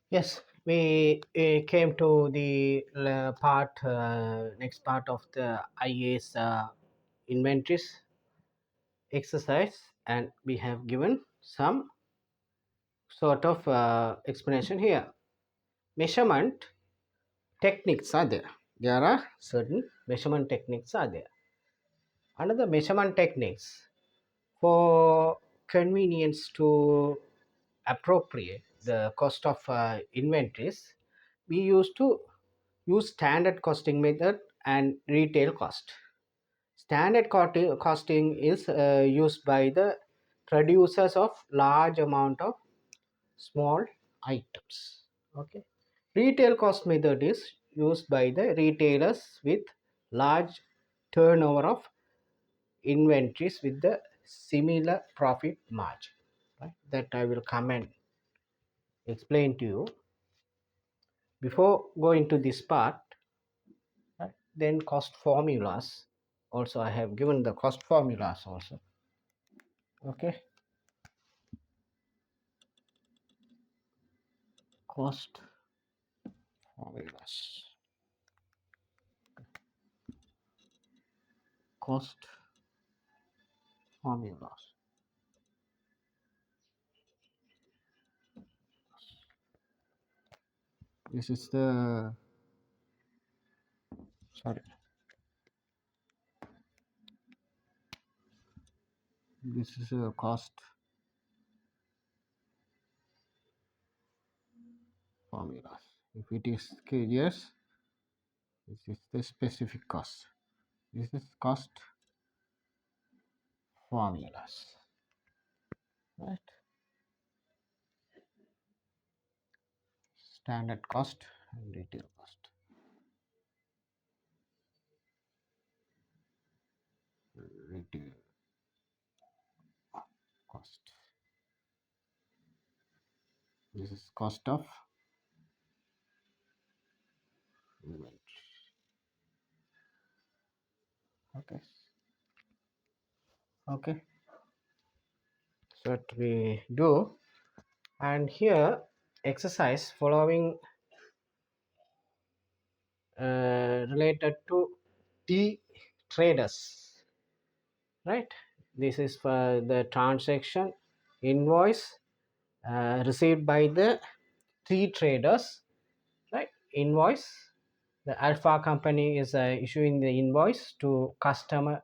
Yes, we came to the next part of the IA's inventories exercise, and we have given some sort of explanation here. Measurement techniques are there. There are certain measurement techniques are there. Another measurement techniques for convenience to appropriate the cost of inventories, we used to use standard costing method and retail cost. Standard costing is used by the producers of large amount of small items. Okay. Retail cost method is used by the retailers with large turnover of inventories with the similar profit margin. Right? That I will come and explain to you. Before going to this part, right, then cost formulas. Also, I have given the cost formulas also. Okay, cost formulas. Cost formulas. This is the sorry. This is a cost formulas. If it is kgs, this is the specific cost. This is cost formulas. Right. Standard cost and retail cost. Retail cost. This is cost of inventory. Okay. Okay. So what we do, and here exercise following related to T traders, right? This is for the transaction invoice received by the T traders, right? Invoice, the alpha company is issuing the invoice to customer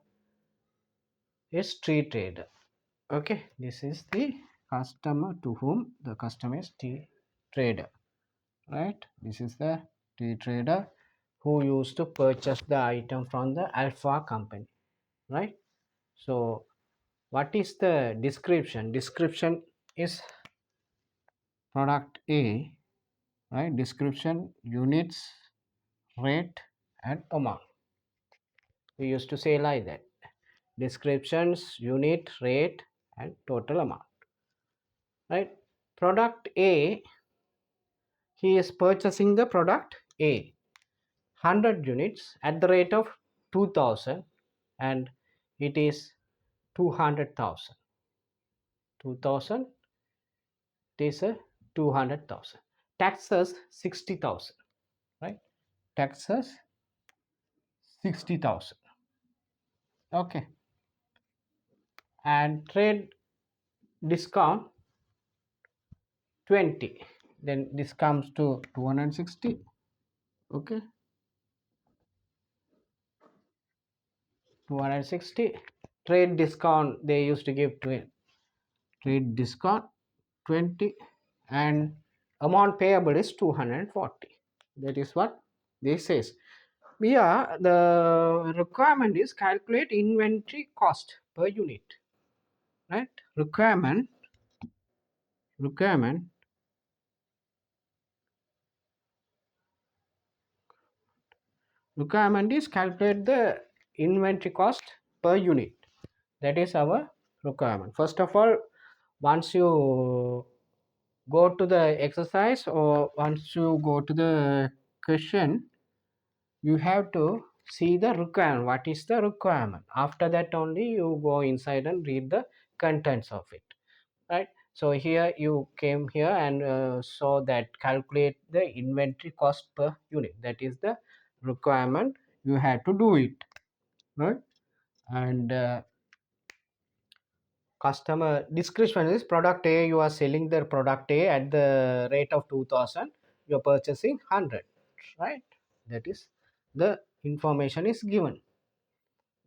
is T trader. Okay, this is the customer to whom the customer is T trader, right? This is the T trader who used to purchase the item from the alpha company, right? So what is the description is product A, right? Description, units, rate and amount. We used to say like that: descriptions, unit, rate and total amount, right? Product A, he is purchasing the product A 100 units at the rate of 2000, and it is 200,000. 2000, it is a 200,000. Taxes 60,000, right? Taxes 60,000. Okay. And trade discount 20. Then this comes to 260. Okay. 260. Trade discount they used to give to trade discount 20, and amount payable is 240. That is what this says. Here the requirement is calculate inventory cost per unit, right? Requirement is calculate the inventory cost per unit. That is our requirement. First of all, once you go to the exercise or once you go to the question, you have to see the requirement. What is the requirement? After that only you go inside and read the contents of it, right? So here you came here and saw that calculate the inventory cost per unit. That is the requirement, you had to do it, right? And customer description is product A, you are selling the product A at the rate of 2000, you are purchasing 100, right? That is the information is given,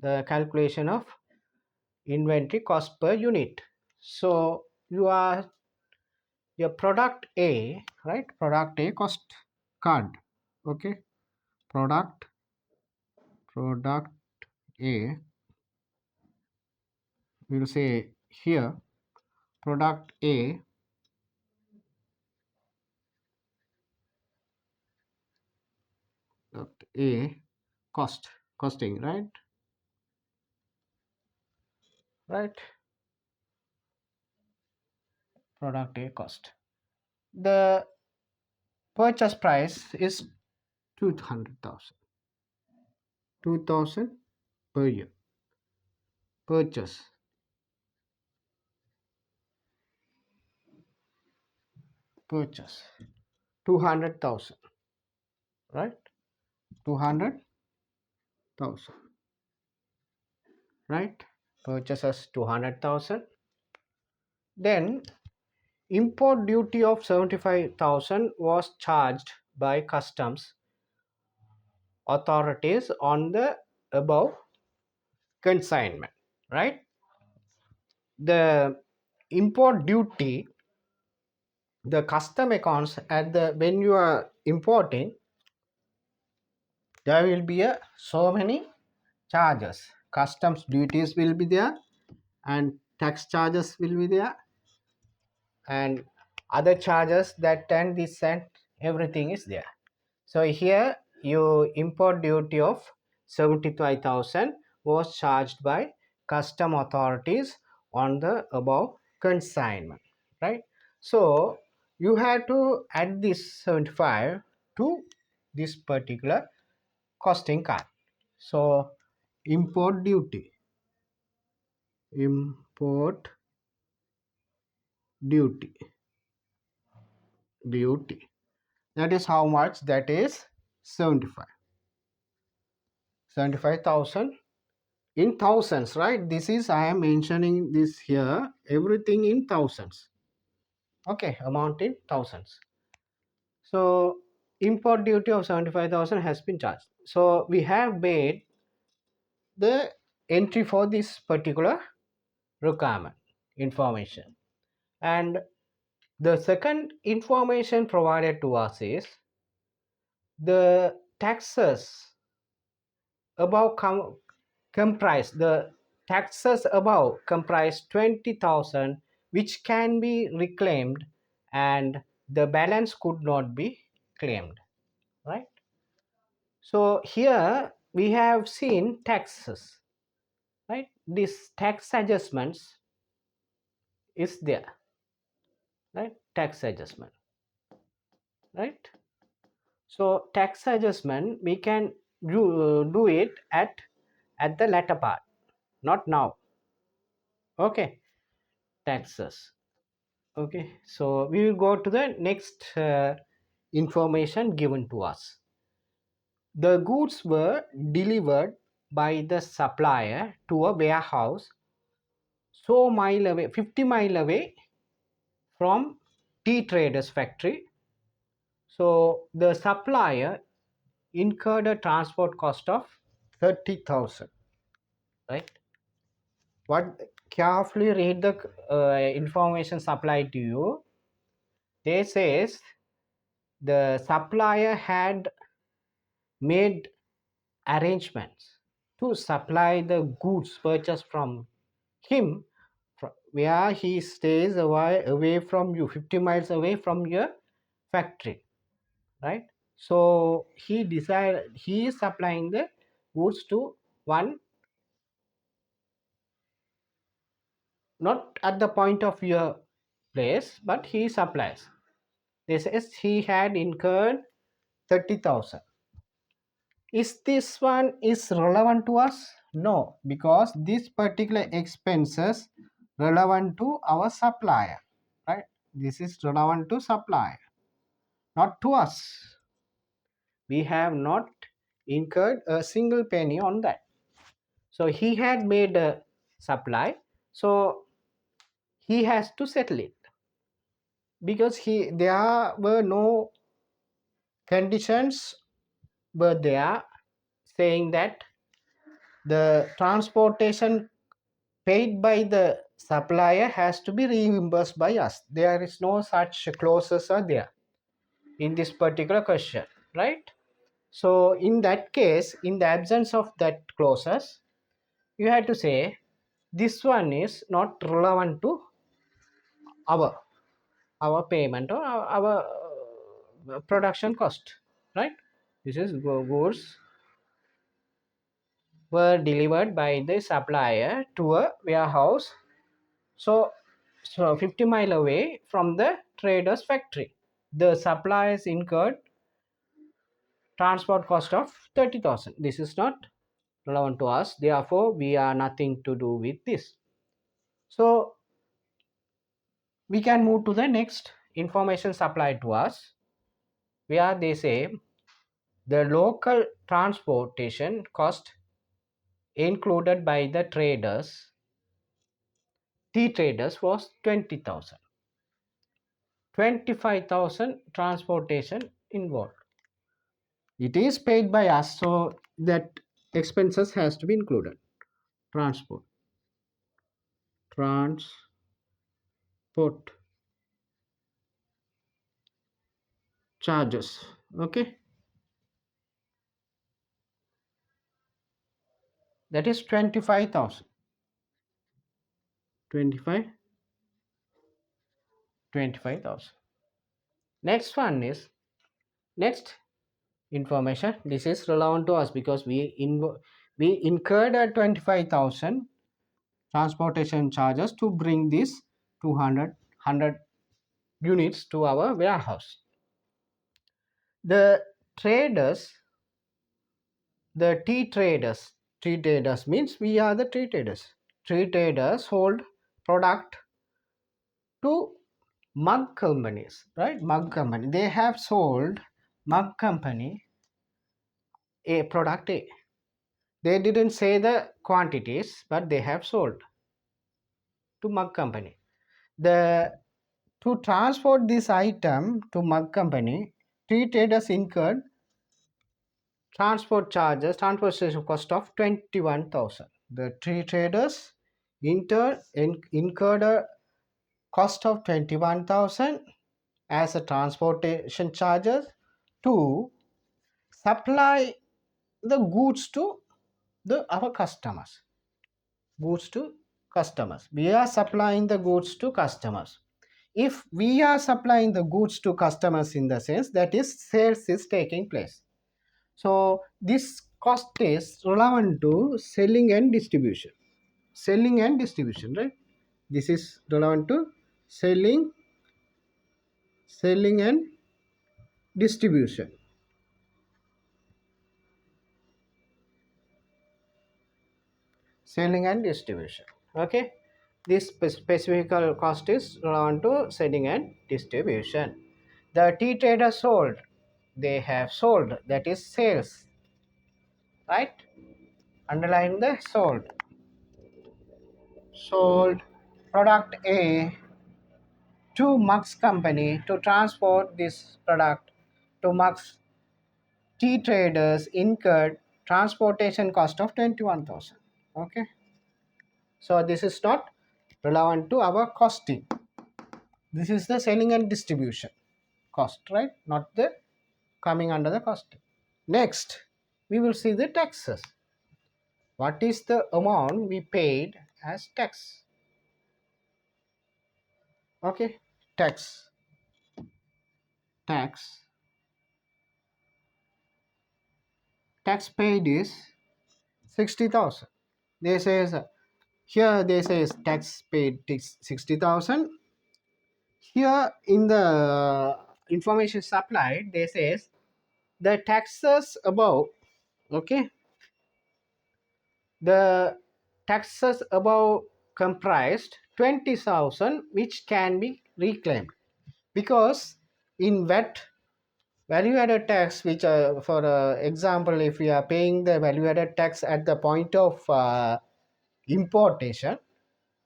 the calculation of inventory cost per unit. So you are your product A, right? Product A cost card, okay? Product A, we'll say here product A costing, right? Product A cost. The purchase price is 200,000. 2,000 per year. Purchase 200,000, right? 200,000, right? Purchases 200,000. Then import duty of 75,000 was charged by customs authorities on the above consignment, right? The import duty, the custom accounts at the when you are importing, there will be so many charges. Customs duties will be there, and tax charges will be there, and other charges that and this and everything is there. So here you import duty of 75,000 was charged by custom authorities on the above consignment, right? So you have to add this 75 to this particular costing card. So import duty duty, that is how much, that is 75,000 in thousands, right? This is, I am mentioning this here, everything in thousands, okay, amount in thousands. So import duty of 75,000 has been charged. So we have made the entry for this particular requirement information. And the second information provided to us is the taxes above comprise, the taxes above comprise 20,000 which can be reclaimed, and the balance could not be claimed, right? So here we have seen taxes, right? This tax adjustments is there, right? Tax adjustment, right? So tax adjustment we can do it at the latter part, not now, okay? Taxes, okay. So we will go to the next information given to us. The goods were delivered by the supplier to a warehouse so mile away, 50 mile away from tea traders factory. So the supplier incurred a transport cost of 30,000, right? What, carefully read the information supplied to you. They says the supplier had made arrangements to supply the goods purchased from him where he stays away from you, 50 miles away from your factory, right? So he decided, he is supplying the goods to one, not at the point of your place, but he supplies. This is, he had incurred 30,000. Is this one is relevant to us? No, because this particular expenses relevant to our supplier. This is relevant to supply, not to us. We have not incurred a single penny on that. So he had made a supply, so he has to settle it, because there were no conditions were there saying that the transportation paid by the supplier has to be reimbursed by us. There is no such clauses are there in this particular question, right? So in that case, in the absence of that clauses, you have to say this one is not relevant to our payment or our production cost, right? This is goods were delivered by the supplier to a warehouse, so 50 miles away from the trader's factory. The suppliers incurred transport cost of 30,000. This is not relevant to us, therefore we are nothing to do with this. So we can move to the next information supplied to us, where they say the local transportation cost included by the traders, tea traders, was 20,000. 25,000 transportation involved. It is paid by us, so that expenses has to be included. Transport charges. Okay, that is 25,000. 25,000. Next one is next information. This is relevant to us because we incurred a 25,000 transportation charges to bring this 200 units to our warehouse. The traders, the tea traders means we are the tea traders. Tea traders hold product to mug companies, right? Mug company. They have sold mug company a product A. They didn't say the quantities, but they have sold to mug company. The to transport this item to mug company, tea traders incurred transportation cost of 21,000. The tea traders incurred a cost of 21,000 as a transportation charges to supply the goods to our customers. We are supplying the goods to customers. If we are supplying the goods to customers, in the sense that is sales is taking place, so this cost is relevant to selling and distribution. Right? This is relevant to selling and distribution. Okay, this specific cost is relevant to selling and distribution. The tea trader sold, they have sold, that is sales, right? Underline the sold product A to Mux company. To transport this product to Mux, tea traders incurred transportation cost of 21,000. Okay, so this is not relevant to our costing. This is the selling and distribution cost, right? Not the coming under the costing. Next, we will see the taxes. What is the amount we paid as tax? Okay, tax paid is 60,000. They says here, they says tax paid 60,000. Here in the information supplied, they says the taxes above, okay, the taxes above comprised 20,000 which can be reclaimed. because in VAT, value added tax, which for example, if we are paying the value added tax at the point of importation,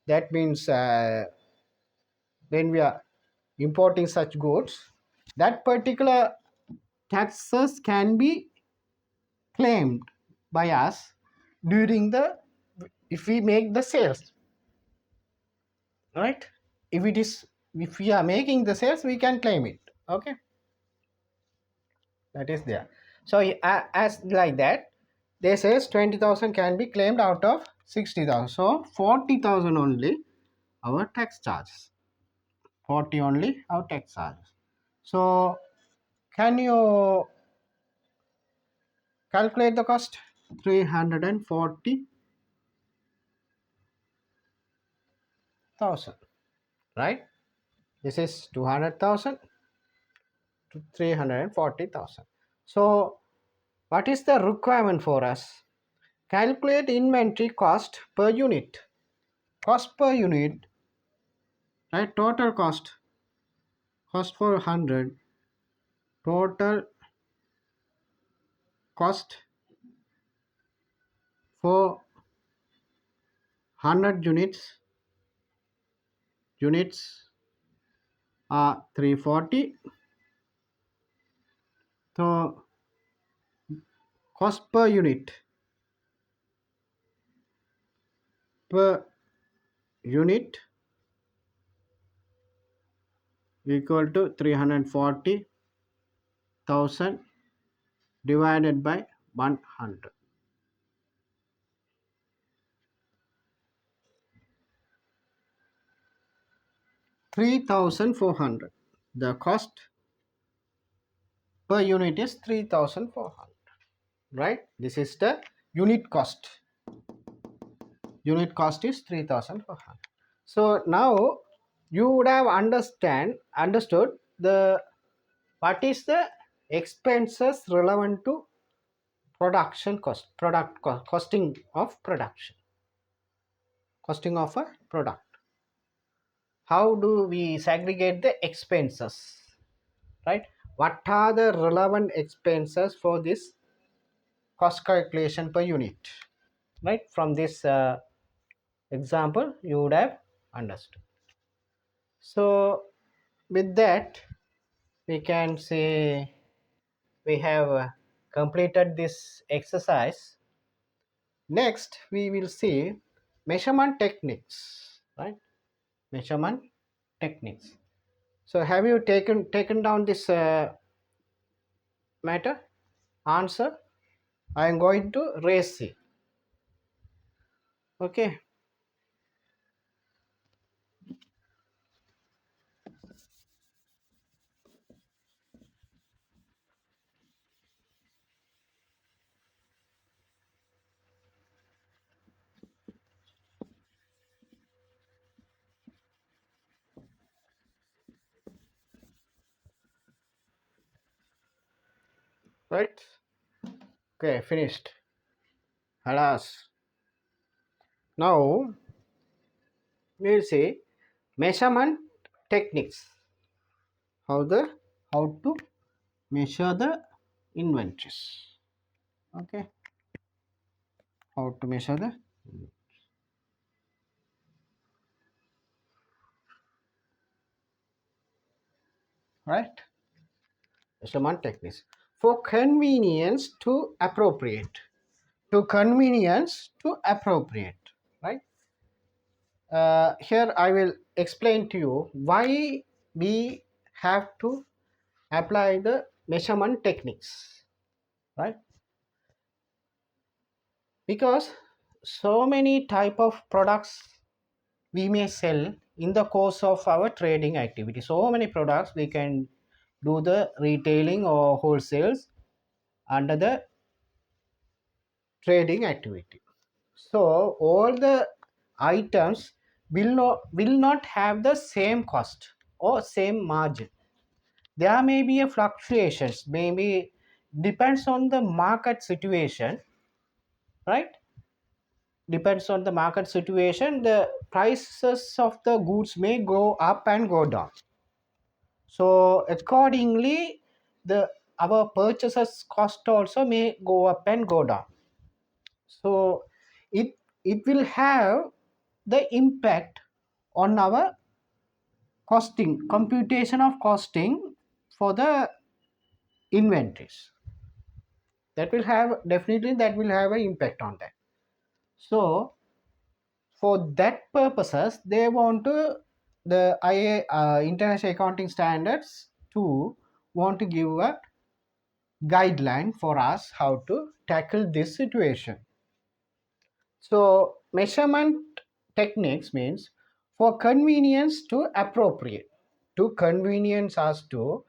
that means when we are importing such goods, that particular taxes can be claimed by us during the, if we make the sales, right? If it is, if we are making the sales, we can claim it. Okay, that is there. So as like that, they says 20,000 can be claimed out of 60,000. So 40,000 only our tax charges. 40 only our tax charges. So can you calculate the cost? 340,000, right? This is 200,000 to 340,000. So what is the requirement for us? Calculate inventory cost per unit. Cost per unit, right? Total cost for 100, total cost for 100 units are 340. So cost per unit equal to 340,000 divided by 100. 3,400. The cost per unit is 3,400, right? This is the unit cost. Unit cost is 3,400. So now you would have understood the what is the expenses relevant to production cost, costing of production, costing of a product. How do we segregate the expenses, right? What are the relevant expenses for this cost calculation per unit, right? From this example you would have understood. So with that we can say we have completed this exercise. Next we will see measurement techniques, right? Measurement techniques. So have you taken down this matter? Answer, I am going to raise it. Okay, right? Okay, finished. Alas, now we will see measurement techniques. How to measure the inventories. Okay, how to measure the, right? Measurement techniques for convenience to appropriate. To convenience to appropriate, right? Here I will explain to you why we have to apply the measurement techniques, right? Because so many type of products we may sell in the course of our trading activity. So many products we can do the retailing or wholesales under the trading activity. So all the items will not have the same cost or same margin. There may be a fluctuations, maybe depends on the market situation, right? Depends on the market situation, the prices of the goods may go up and go down. So accordingly, the our purchases cost also may go up and go down. So it will have the impact on our costing, computation of costing for the inventories. That will have, definitely that will have an impact on that. So for that purposes, they want to, the IA, International Accounting Standards 2 want to give a guideline for us how to tackle this situation. So measurement techniques means for convenience to appropriate, to convenience us to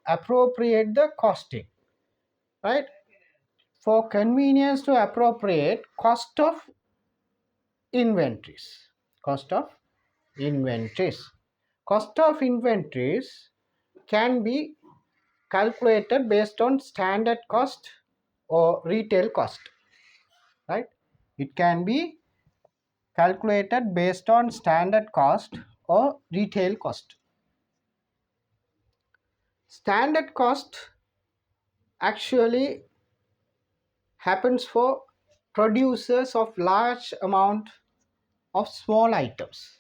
appropriate the costing, right? For convenience to appropriate cost of inventories, cost of inventories, cost of inventories can be calculated based on standard cost or retail cost, right? It can be calculated based on standard cost or retail cost. Standard cost actually happens for producers of large amount of small items.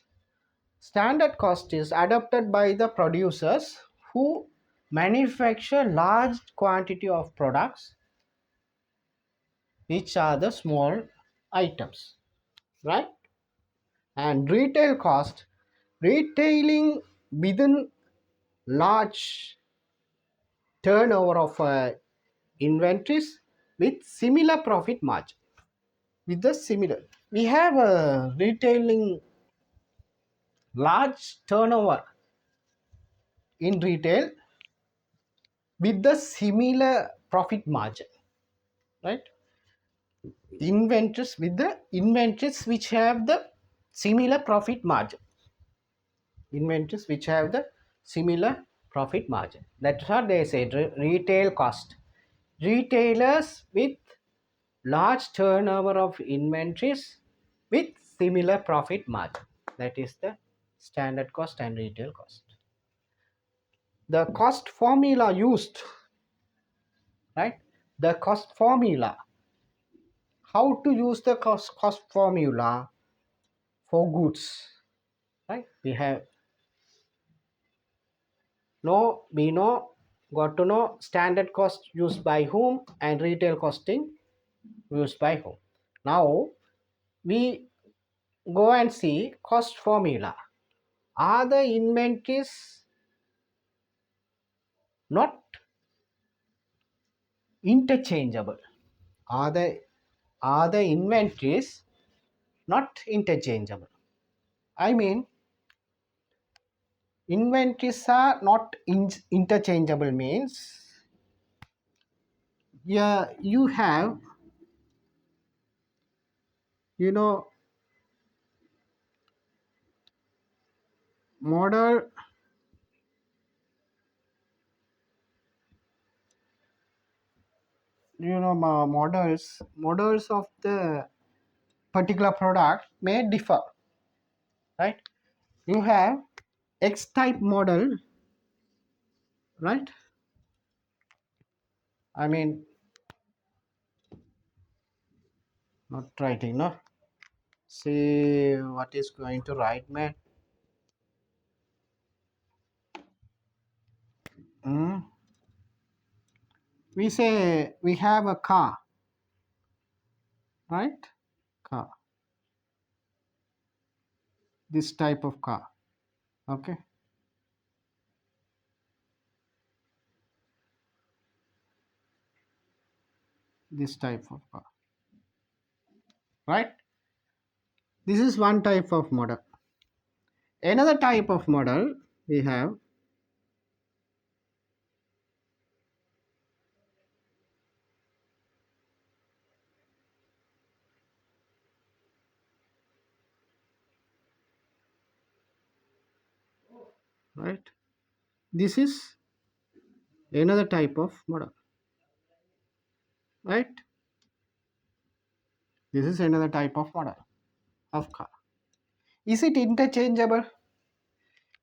Standard cost is adopted by the producers who manufacture large quantity of products which are the small items, right? And retail cost, retailing within large turnover of inventories with similar profit margin. With the similar, we have a retailing large turnover in retail with the similar profit margin, right? Inventories with the inventories which have the similar profit margin, inventories which have the similar profit margin, that's what they say. Retail cost, retailers with large turnover of inventories with similar profit margin, that is the standard cost and retail cost. The cost formula used, right? The cost formula, how to use the cost formula for goods, right? We know, got to know standard cost used by whom and retail costing used by whom. Now we go and see cost formula. Are the inventories not interchangeable? Are the inventories not interchangeable? I mean, inventories are not interchangeable means, yeah, you have, you know, model, models of the particular product may differ, right? You have X type model, right? I mean, not writing, no. See what is going to write, man. Mm. We say we have a car, right? Car, this type of car, okay? This type of car, right? This is one type of model. Another type of model we have, right? This is another type of model, right? This is another type of model of car. Is it interchangeable?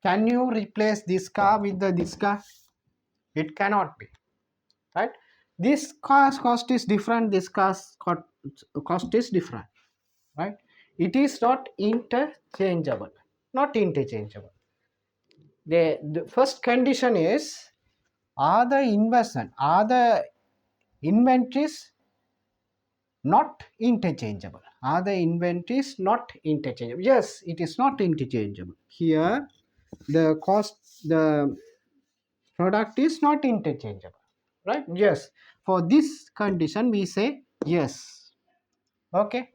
Can you replace this car with this car? It cannot be, right? This car's cost is different, this car's cost is different, right? It is not interchangeable, not interchangeable. The first condition is, are the investment, are the inventories not interchangeable? Are the inventories not interchangeable? Yes, it is not interchangeable. Here, the cost, the product is not interchangeable, right? Yes. For this condition, we say yes. Okay.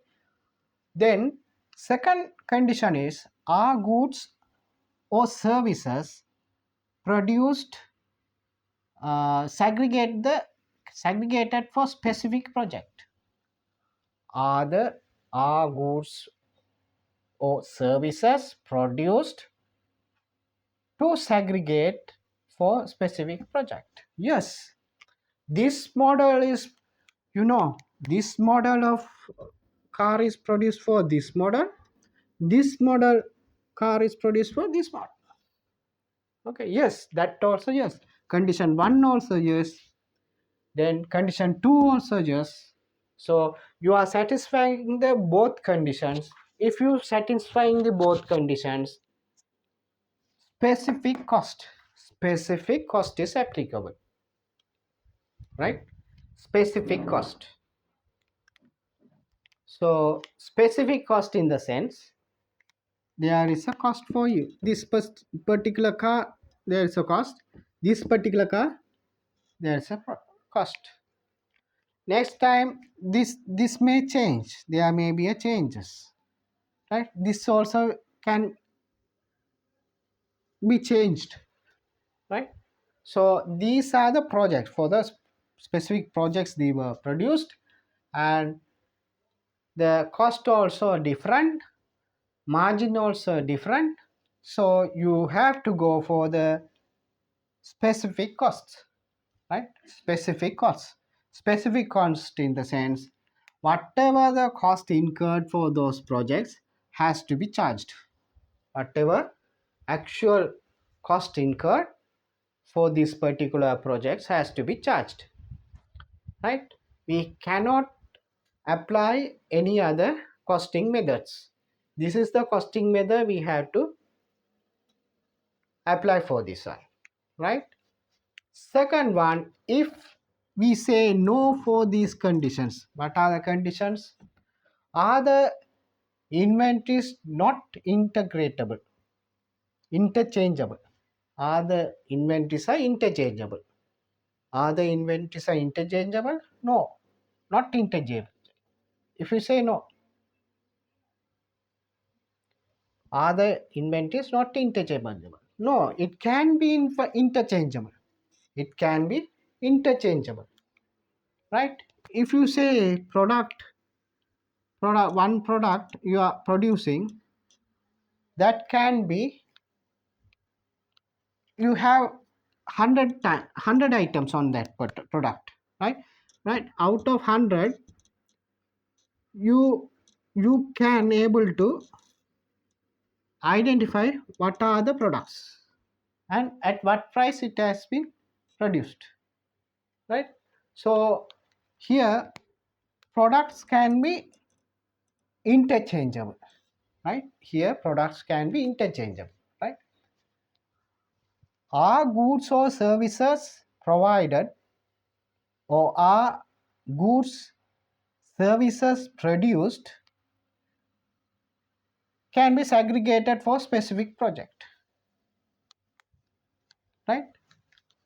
Then, second condition is, are goods or services produced segregated for specific project? Are goods or services produced to segregate for specific project? Yes. This model is, this model of car is produced for this model, this model car is produced for this model. Okay, yes, that also yes. Condition 1 also yes, then condition 2 also yes. So you are satisfying the both conditions. If you satisfying the both conditions, specific cost is applicable, right? Specific cost. So specific cost in the sense, there is a cost for you. This particular car, there is a cost. This particular car, there is a cost. Next time, this may change. There may be a changes, right? This also can be changed, right? So these are the projects. For the specific projects they were produced, and the cost also different, margin also different. So you have to go for the specific costs, right? Specific cost in the sense, whatever the cost incurred for those projects has to be charged. Whatever actual cost incurred for these particular projects has to be charged, right? We cannot apply any other costing methods. This is the costing method we have to apply for this one, right? Second one, if we say no for these conditions, what are the conditions? Are the inventories not interchangeable? Are the inventories are interchangeable? Are the inventories are interchangeable? No, not interchangeable. If you say no, are the inventories not interchangeable? No, it can be interchangeable. It can be interchangeable, right? If you say one product you are producing, that can be, you have 100 items on that product, right? Out of 100, you can able to identify what are the products and at what price it has been produced, right? So here products can be interchangeable, right? Here products can be interchangeable, right? Are goods or services provided, or are goods services produced, can be segregated for specific project, right?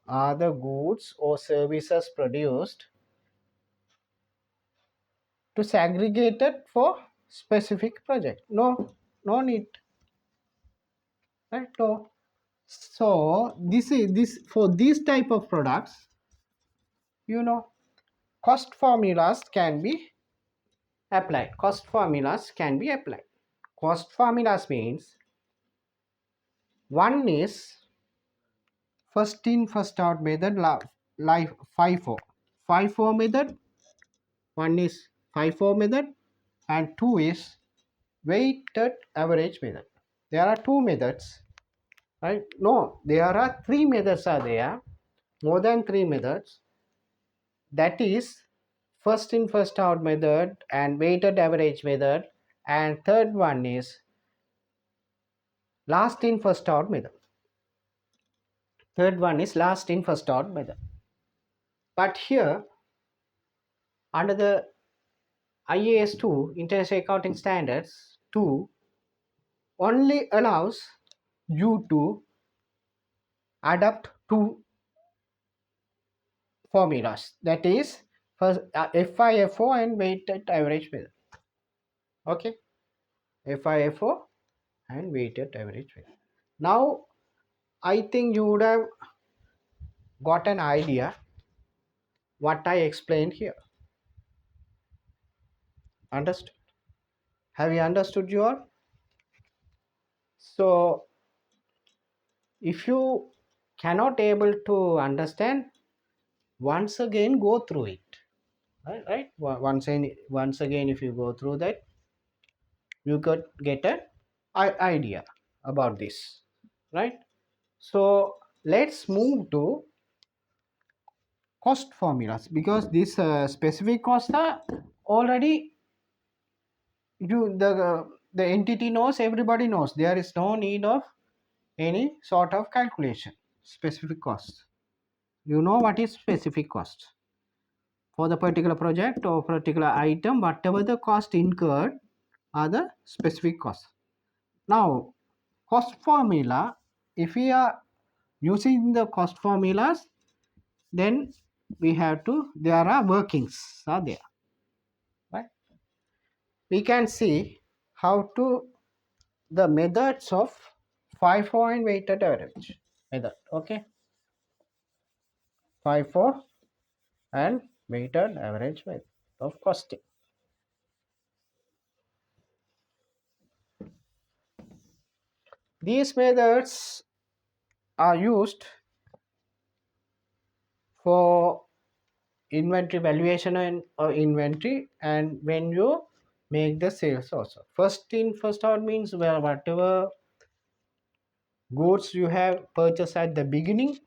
Are the goods or services produced to segregate it for specific project? No, no need, right? No. So this for these type of products, cost formulas can be applied. Cost formulas can be applied. Cost formulas means, one is first in first out method, like FIFO method. One is FIFO method and two is weighted average method. There are two methods. right? No, there are three methods are there, more than three methods. That is first in first out method and weighted average method, and third one is last in first out method. Third one is last in first out method. But here under the IAS 2 International Accounting Standards 2 only allows you to adapt two formulas, that is first FIFO and weighted average method. Okay, FIFO and weighted average method. Now I think you would have got an idea what I explained here. Understood? Have you understood you all? So if you cannot able to understand, once again go through it. Right? Once again, if you go through that, you could get an idea about this, right? So let's move to cost formulas, because these specific costs are already the entity knows, everybody knows, there is no need of any sort of calculation. Specific cost, you know what is specific cost for the particular project or particular item, whatever the cost incurred are the specific costs. Now cost formula, if we are using the cost formulas, then we have to, there are workings are there, right? We can see how to the methods of FIFO and weighted average method. Okay, FIFO and weighted average method of costing. These methods are used for inventory valuation and inventory, and when you make the sales also. First in first out means where whatever goods you have purchased at the beginning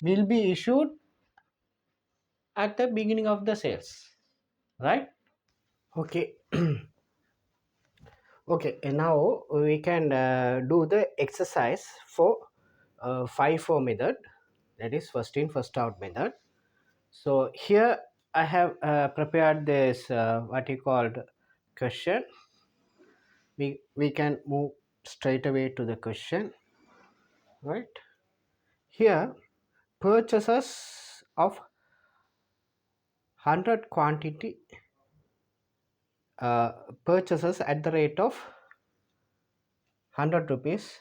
will be issued at the beginning of the sales, right? Okay. Okay, and now we can do the exercise for 5-4 method, that is first in first out method. So here I have prepared this what you called question. We can move straight away to the question, right? Here purchases of 100 quantity, uh, purchases at the rate of 100 rupees,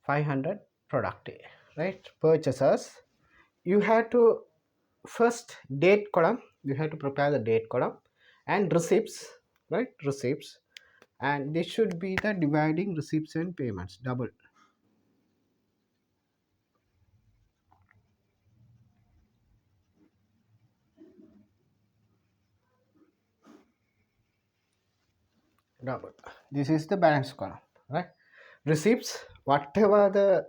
500 product A, right? Purchases, you have to first date column, you have to prepare the date column, and receipts, right? Receipts, and this should be the dividing receipts and payments, double. Double. This is the balance column, right? Receipts, whatever the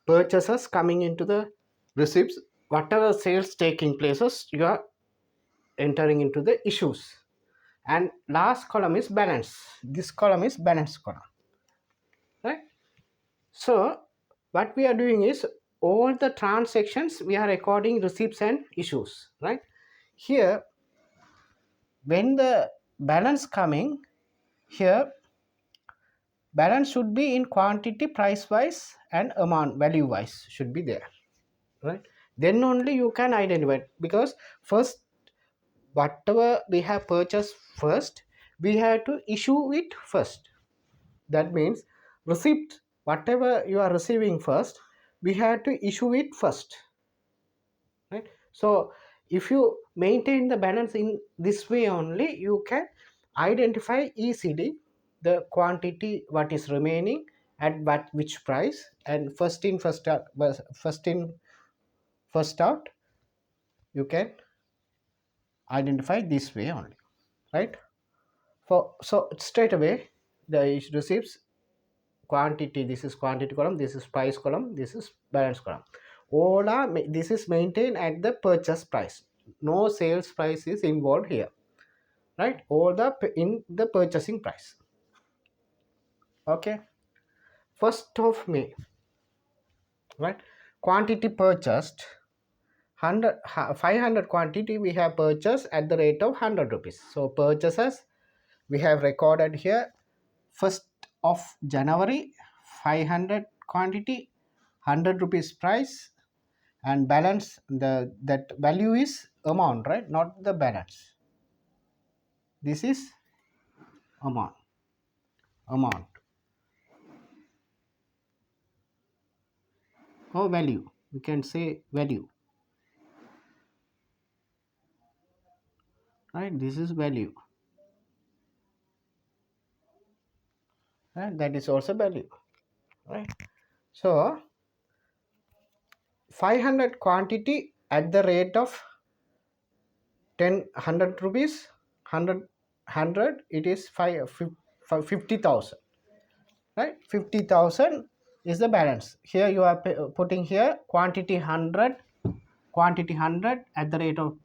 purchases coming into the receipts, whatever sales taking places, you are entering into the issues. And last column is balance. This column is balance column, right? So what we are doing is all the transactions we are recording receipts and issues, right? Here when the balance coming, here balance should be in quantity, price wise, and amount value wise should be there, right? Then only you can identify, because first whatever we have purchased first, we have to issue it first. That means receipt, whatever you are receiving first, we have to issue it first, right? So if you maintain the balance in this way only, you can identify easily the quantity what is remaining at what which price, and first in first out, first in first out, you can identify this way only, right? For so straight away the receipts quantity, this is quantity column, this is price column, this is balance column. All are, this is maintained at the purchase price. No sales price is involved here, right? All the in the purchasing price. Okay, 1st of May, right? Quantity purchased 500 quantity we have purchased at the rate of 100 rupees. So purchases we have recorded here 1st of January, 500 quantity, 100 rupees price, and balance, the that value is amount, right? Not the balance. This is amount. Or value, we can say value, right? This is value, right? That is also value, right? So 500 quantity at the rate of 100 rupees, 100 it is 50,000, right? 50,000 is the balance. Here you are putting here quantity 100, quantity 100 at the rate of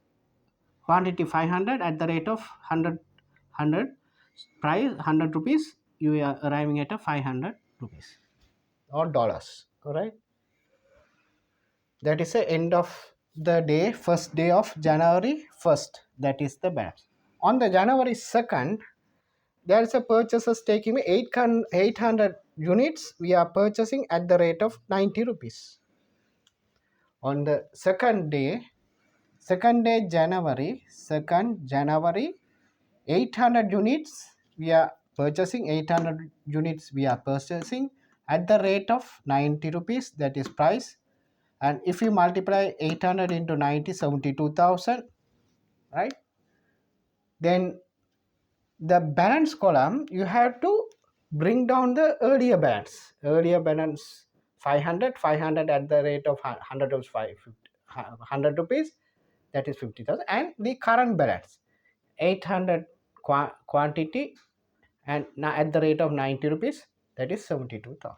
quantity 500 at the rate of 100 price 100 rupees, you are arriving at a 500 rupees or dollars. All right, that is the end of the day, 1st day of January 1st. That is the balance. On the January 2nd, there is a purchases taking me 800 units. We are purchasing at the rate of 90 rupees. On the second day January 800 units we are purchasing, 800 units we are purchasing at the rate of 90 rupees, that is price. And if you multiply 800 into 90, 72,000, right? Then the balance column, you have to bring down the earlier balance 500 at the rate of 100 of 100 rupees, that is 50,000, and the current balance 800 quantity and at the rate of 90 rupees, that is 72,000.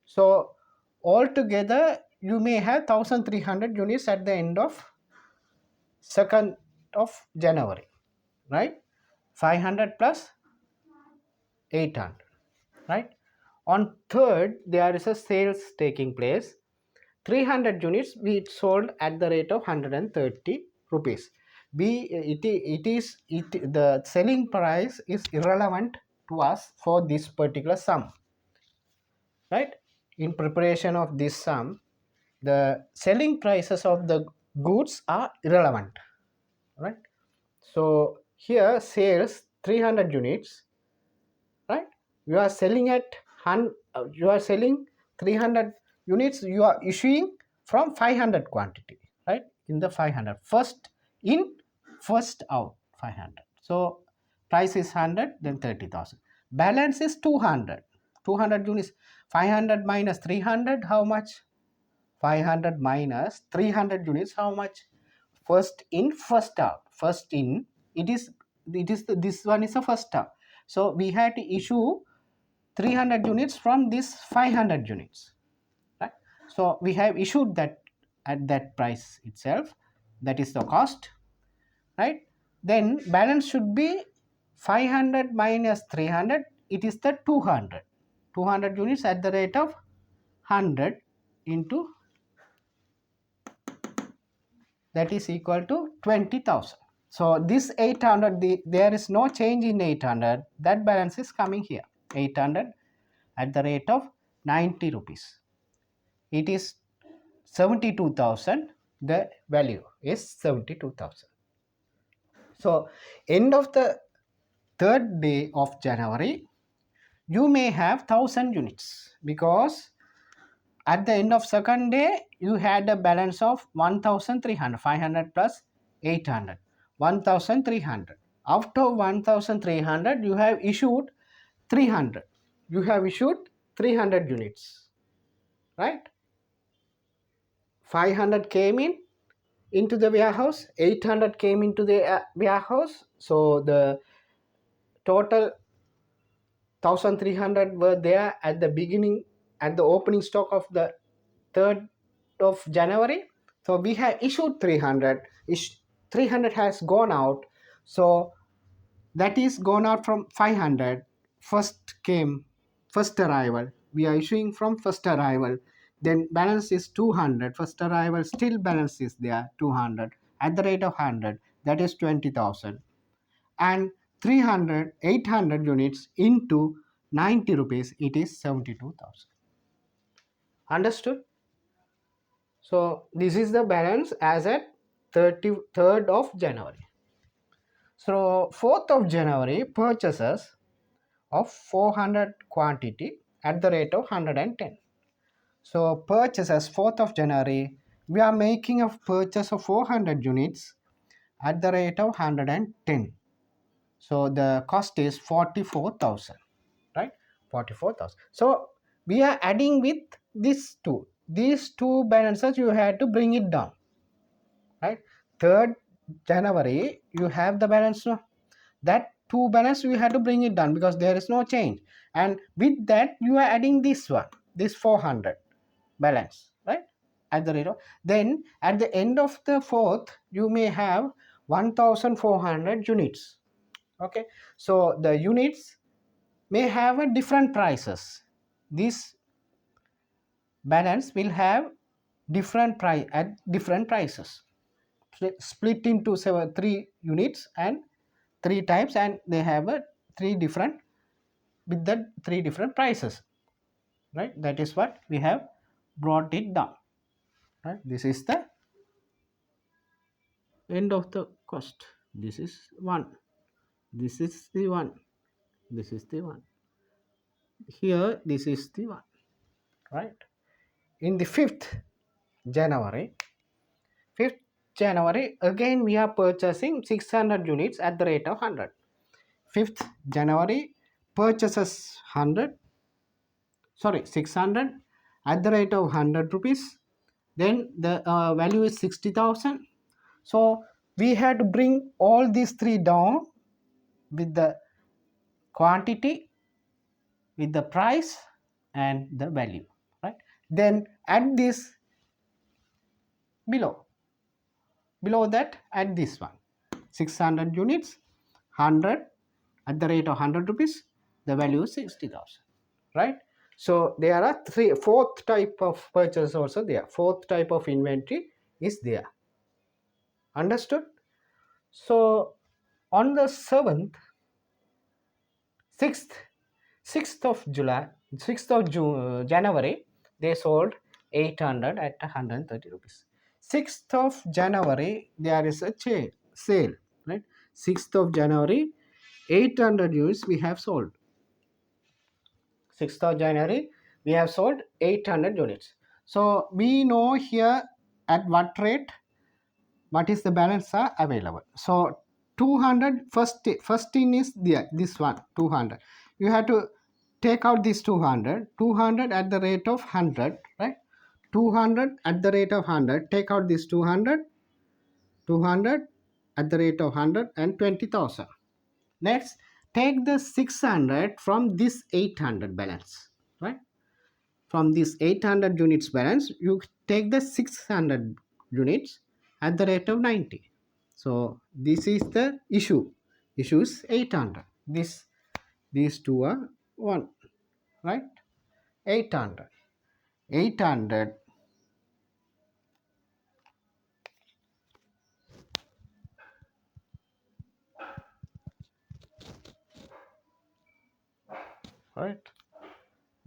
So altogether you may have 1,300 units at the end of 2nd of January, right? 500 plus 800, right? On 3rd, there is a sales taking place. 300 units we sold at the rate of 130 rupees. The selling price is irrelevant to us for this particular sum, right? In preparation of this sum, the selling prices of the goods are irrelevant, right? So here sales 300 units, right? You are selling at you are selling 300 units, you are issuing from 500 quantity, right? In the 500, first in first out 500. So price is 100, then 30,000. Balance is 200 units. 500 minus 300, how much? 500 minus 300 units, how much? First in first out, first in, this one is the first out. So we had to issue 300 units from this 500 units, right? So we have issued that at that price itself, that is the cost, right? Then balance should be 500 minus 300, it is the 200 units at the rate of 100 into, that is equal to 20,000. So this 800, there is no change in 800, that balance is coming here, 800 at the rate of 90 rupees. It is 72,000, the value is 72,000. So end of the 3rd day of January, you may have 1,000 units, because at the end of 2nd day you had a balance of 1,300, 500 plus 800, 1,300. After 1,300 you have issued 300, you have issued 300 units, right? 500 came into the warehouse, 800 came into the warehouse. So the total 1300 were there at the beginning, at the opening stock of the 3rd of January. So we have issued 300. 300 has gone out. So that is gone out from 500. First arrival. We are issuing from first arrival. Then balance is 200. First arrival still balance is there 200 at the rate of 100. That is 20,000. And 300, 800 units into 90 rupees, it is 72,000. Understood? So this is the balance as at 33rd of January. So 4th of January purchases of 400 quantity at the rate of 110. So purchases 4th of January, we are making a purchase of 400 units at the rate of 110. So the cost is 44,000, right? 44,000. So we are adding with these two balances. You have to bring it down, right? 3rd January you have the balance, no? That two balance you have to bring it down because there is no change, and with that you are adding this one, this 400 balance, right? At the rate of, then at the end of the 4th you may have 1400 units. Okay, so the units may have a different prices. This balance will have different price at different prices, split into 3 units and 3 types, and they have a 3 different, with the 3 different prices, right? That is what we have brought it down, right? This is the end of the cost. This is one, this is the one, this is the one, here this is the one, right? In the 5th January again we are purchasing 600 units at the rate of 100. 5th January purchases 600 at the rate of 100 rupees. Then the value is 60,000. So we had to bring all these 3 down with the quantity, with the price and the value, right? Then add this below that, add this one, 600 units, 100 at the rate of 100 rupees, the value is 60,000, right? So there are fourth type of purchase also there, fourth type of inventory is there. Understood? So on the 7th, 6th 6th of July, 6th of January, they sold 800 at 130 rupees. 6th of January, there is a sale, right? 6th of January, 800 units we have sold. 6th of January, we have sold 800 units. So we know here at what rate, what is the balance are available. So 200, first in is there, this one 200. You have to take out this 200 at the rate of 100, right? 200 at the rate of 100, take out this 200 at the rate of 100 and 20,000. Next, take the 600 from this 800 balance, right? From this 800 units balance, you take the 600 units at the rate of 90. So this is the issue is 800. These two are one, right? 800 right?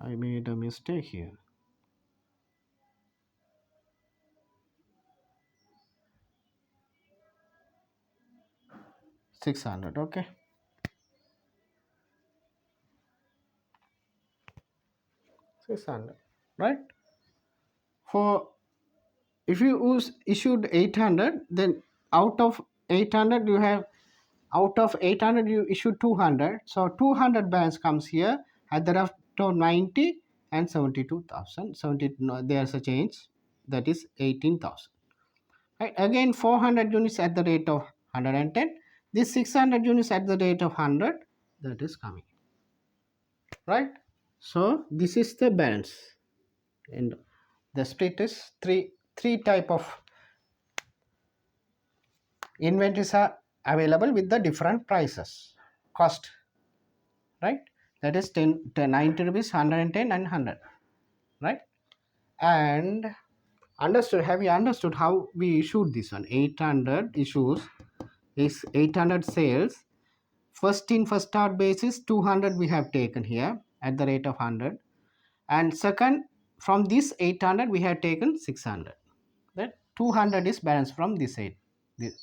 I made a mistake here. 600, okay. 600, right? For if you issued 800, then out of 800 you have, out of 800 you issued 200, so 200 balance comes here at the rate of 90 and 72,000. 70, no, there's a change, that is 18,000, right? Again 400 units at the rate of 110, this 600 units at the rate of 100, that is coming. right? So this is the balance, and the split is three type of inventories are available with the different prices cost, right? That is 90 rupees, 110 and 100, right? And understood, have you understood how we issued this one? 800 issues is 800 sales. First in first out basis 200 we have taken here at the rate of 100, and second from this 800 we have taken 600. That 200 is balance from this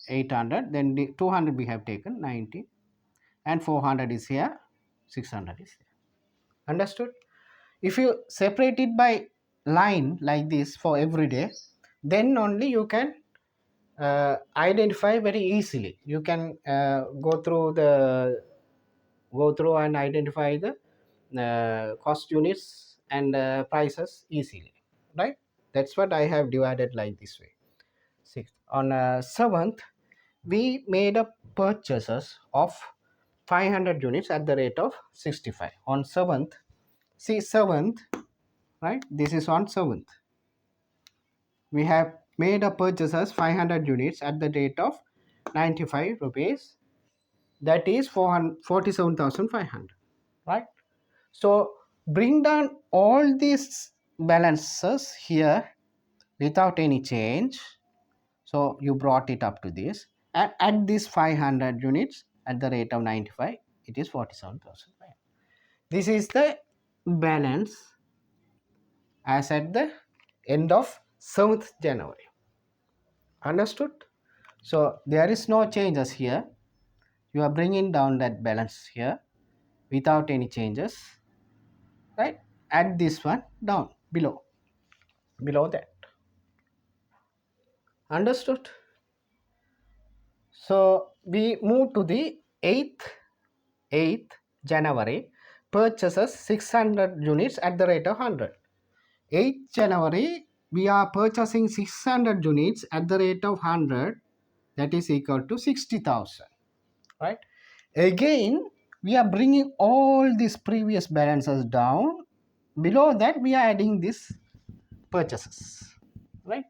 800, then the 200 we have taken 90, and 400 is here, 600 is here. Understood? If you separate it by line like this for every day, then only you can identify very easily. You can go through and identify the cost units and prices easily, right? That's what I have divided like this way. Sixth, on 7th we made a purchases of 500 units at the rate of 65 on 7th. See 7th, right? This is on 7th. We have made a purchases 500 units at the rate of 95 rupees. That is 47,500, right? So bring down all these balances here without any change. So you brought it up to this, and at this 500 units at the rate of 95, it is 47,500. This is the balance as at the end of 7th January. Understood? So there is no changes here. You are bringing down that balance here without any changes, right? Add this one down below that. Understood? So we move to the 8th January, purchases 600 units at the rate of 100. 8th January we are purchasing 600 units at the rate of 100, that is equal to 60,000, right? Again we are bringing all these previous balances down. Below that we are adding these purchases, right?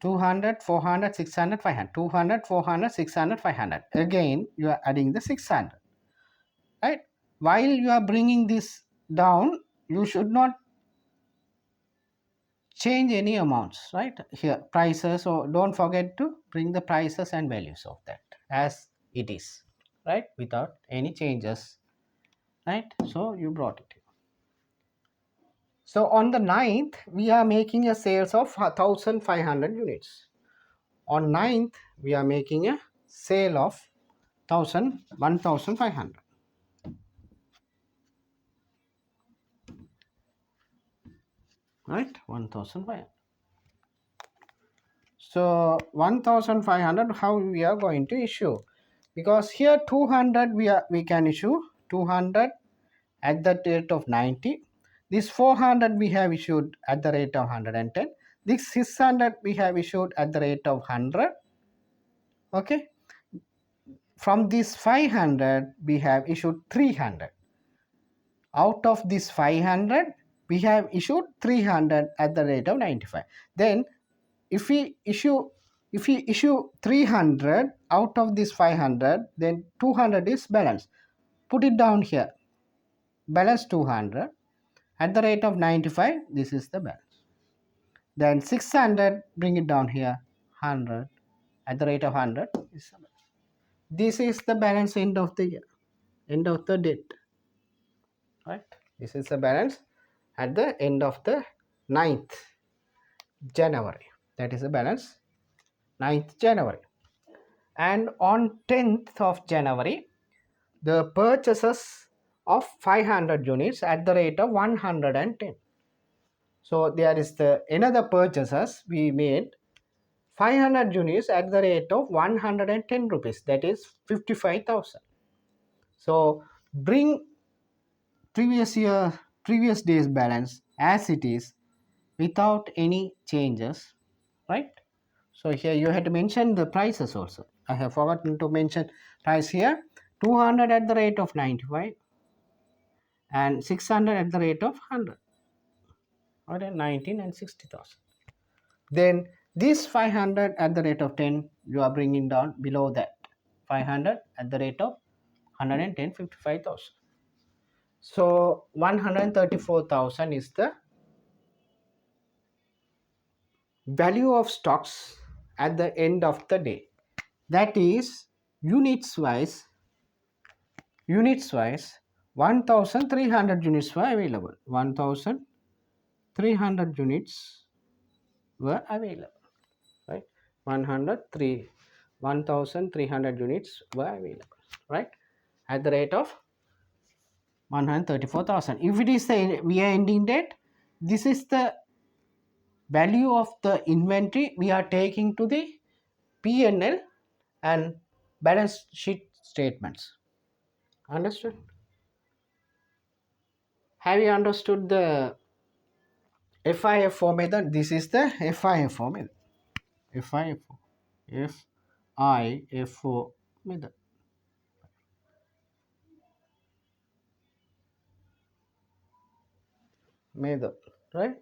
200, 400, 600, 500, 200, 400, 600, 500. Again you are adding the 600, right? While you are bringing this down, you should not change any amounts, right? Here prices, so don't forget to bring the prices and values of that as it is, right? Without any changes, right? So you brought it. So on the 9th we are making a sales of 1500 units. On 9th we are making a sale of 1500, right? 1500. So 1500 how we are going to issue, because here 200 we can issue 200 at the rate of 90. This 400 we have issued at the rate of 110. This 600 we have issued at the rate of 100. Okay, from this 500 we have issued 300. Out of this 500 we have issued 300 at the rate of 95. Then if we issue 300 out of this 500, then 200 is balance. Put it down here, balance 200 at the rate of 95. This is the balance. Then 600, bring it down here, 100 at the rate of 100 is the balance. This is the balance end of the year, end of the date, right? This is the balance at the end of the 9th January. That is the balance 9th January. And on 10th of January, the purchases of 500 units at the rate of 110. So there is the another purchases we made 500 units at the rate of 110 rupees, that is 55,000. So bring previous day's balance as it is without any changes, right? So here you had to mention the prices also. I have forgotten to mention price here. 200 at the rate of 95 and 600 at the rate of 100, or 19 and 60,000. Then this 500 at the rate of 10, you are bringing down below that. 500 at the rate of 110, 55,000. So 134,000 is the value of stocks at the end of the day. That is units wise 1300 units were available. 1300 units were available, right? 103 1300 units were available, right, at the rate of 134,000. If it is the year ending date, this is the value of the inventory we are taking to the P&L and balance sheet statements. Understood? Have you understood the FIFO method? This is the FIFO method. FIFO. FIFO method. Method, right?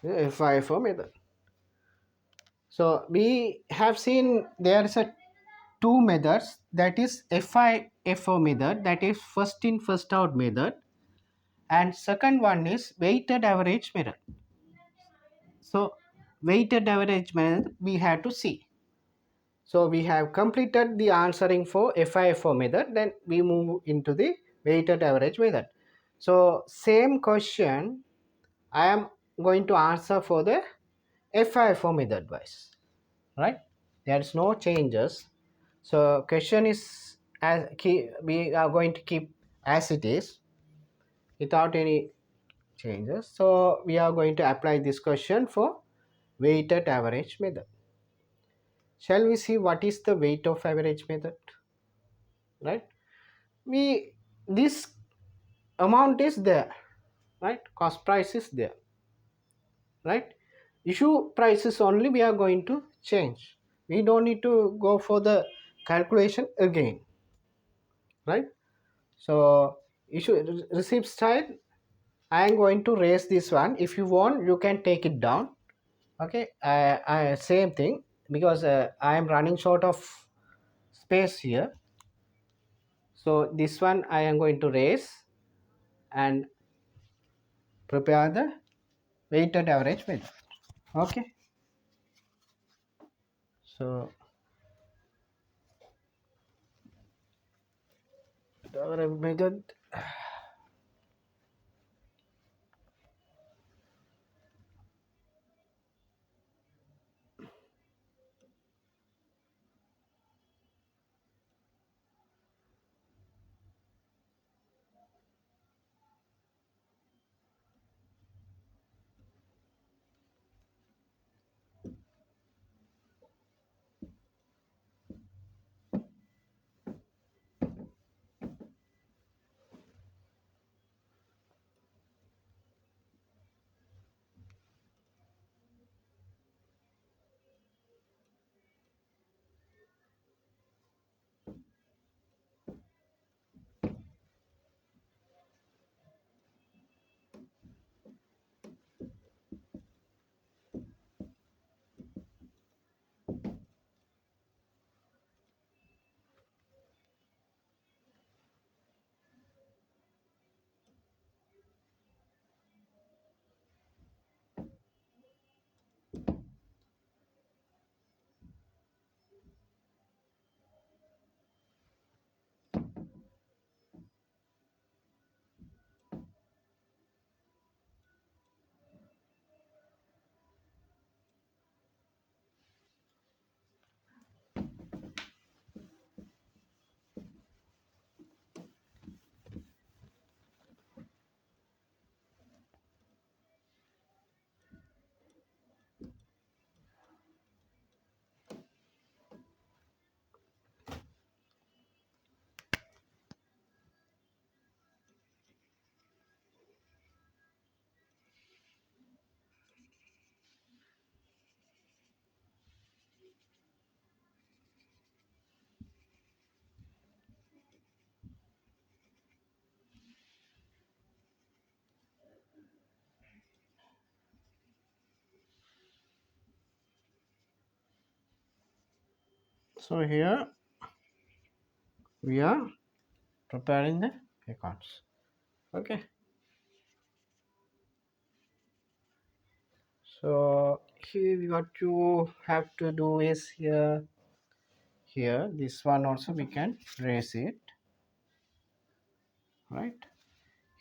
FIFO method. So we have seen there is a two methods, that is FIFO method, that is first in first out method, and second one is weighted average method. So weighted average method we have to see. So we have completed the answering for FIFO method, then we move into the weighted average method. So same question I am going to answer for the FIFO method wise, right? There is no changes. So question is as we are going to keep as it is without any changes. So we are going to apply this question for weighted average method. Shall we see what is the weight of average method, right? We this amount is there, right? Cost price is there, right? Issue prices only we are going to change. We don't need to go for the calculation again, right? So issue receipt style, I am going to raise this one. If you want, you can take it down. Okay, I same thing, because I am running short of space here. So this one I am going to raise and prepare the weighted average method. Okay, so the average method. So here we are preparing the accounts. Okay. So here what you have to do is here this one also we can raise it, right?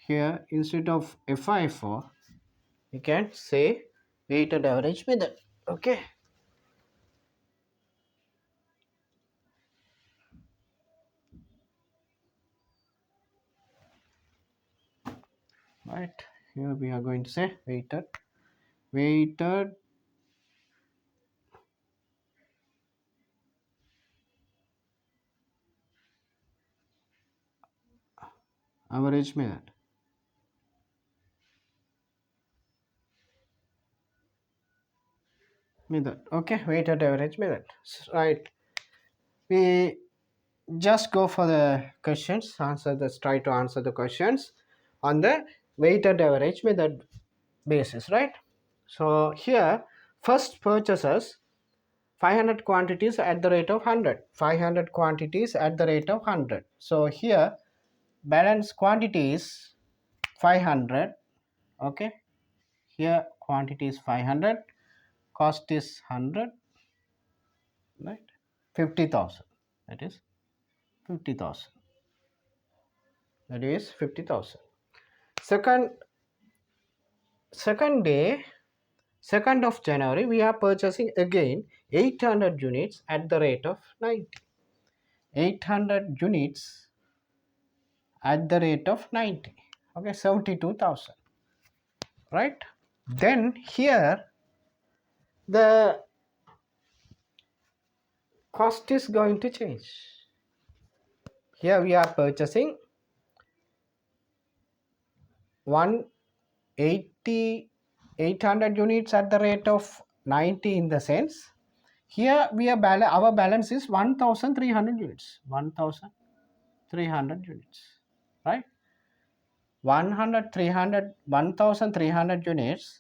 Here instead of FIFO we can say weighted average method. Okay. Right. Here we are going to say weighted average method. Okay, weighted average method. Right. We just go for the questions, try to answer the questions on the weighted average method basis, right? So here first purchases 500 quantities at the rate of 100, 500 quantities at the rate of 100. So here balance quantity is 500. Okay, here quantity is 500, cost is 100, right? 50,000, that is 50,000, that is 50,000. Second, second day, 2nd of January, we are purchasing again 800 units at the rate of 90. 800 units at the rate of 90. Okay, 72,000, right? Then here the cost is going to change. Here we are purchasing 180 800 units at the rate of 90, in the sense here we are our balance is 1300 units, 1300 units, right? 1300 units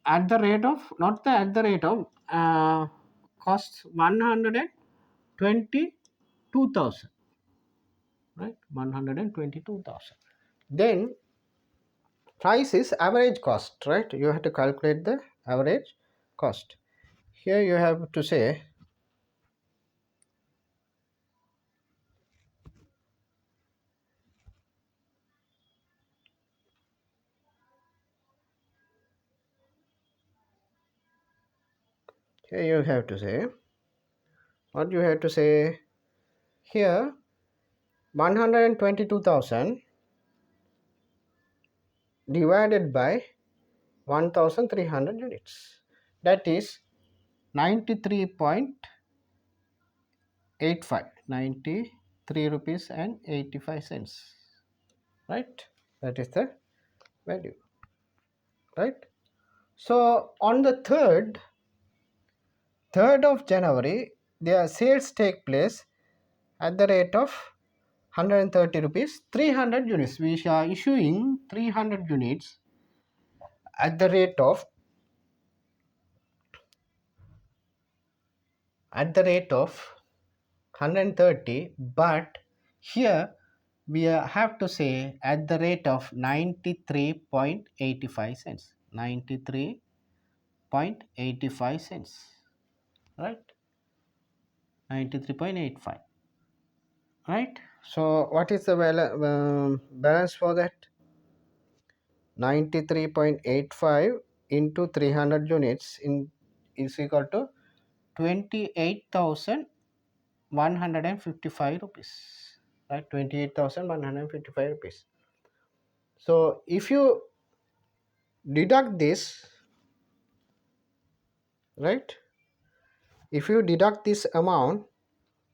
at the rate of, not the at the rate of, costs 122,000, right? 122,000. Then price is average cost, right? You have to calculate the average cost. Here you have to say here you have to say what you have to say here 122,000 divided by 1300 units, that is 93.85, 93 rupees and 85 cents, right? That is the value, right? So on the 3rd of January, their sales take place at the rate of 130 rupees, 300 units. We are issuing 300 units at the rate of 130, but here we have to say at the rate of 93.85 cents, 93.85 cents, right? 93.85, right? So what is the balance for that? 93.85 into 300 units is equal to 28,155 rupees, right? 28,155 rupees. So if you deduct this, right, if you deduct this amount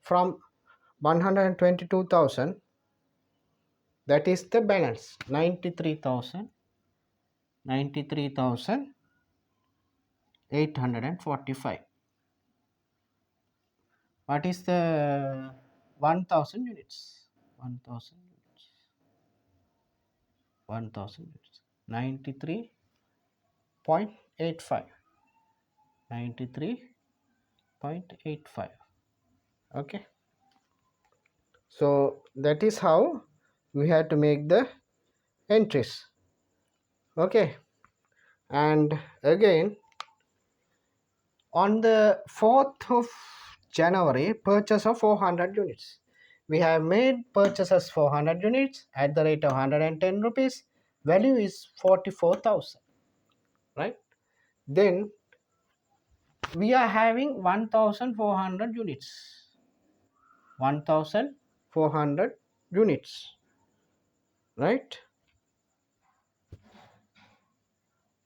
from 122,000, that is the balance 93,845. What is the 1000 units? 1000 units. 1000 units. 93.85. 93.85. Okay, so that is how we have to make the entries. Okay, and again on the 4th of January, purchase of 400 units. We have made purchases 400 units at the rate of 110 rupees. Value is 44,000, right? Then we are having 1,400 units. 1,400 units, right?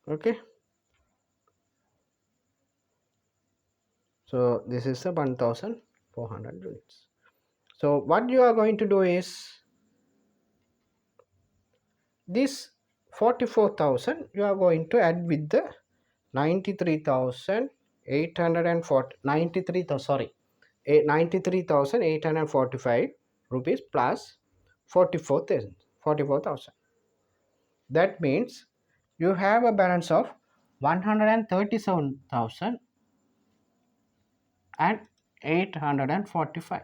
Okay. So this is the 1,400 units. So what you are going to do is this 44,000 you are going to add with the 93,840 93,845 rupees plus 44,000. That means you have a balance of 137,845.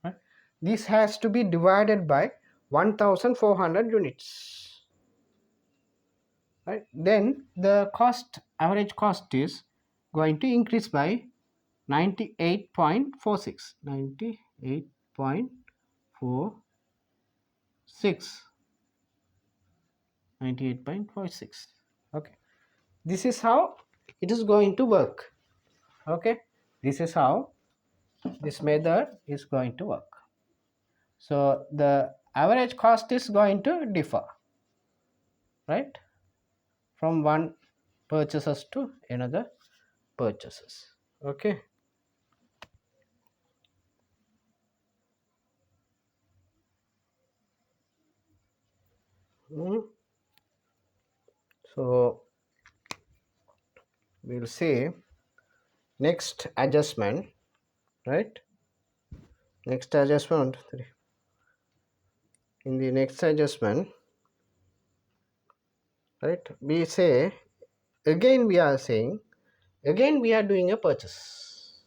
Right? This has to be divided by 1,400 units. Right? Then the average cost is going to increase by 98.46. 98.46. Okay, this is how it is going to work. Okay, this is how this method is going to work. So the average cost is going to differ, right, from one purchases to another purchases. Okay. So we'll say next adjustment, right? Next adjustment, in the next adjustment, right, we say again we are saying again we are doing a purchase,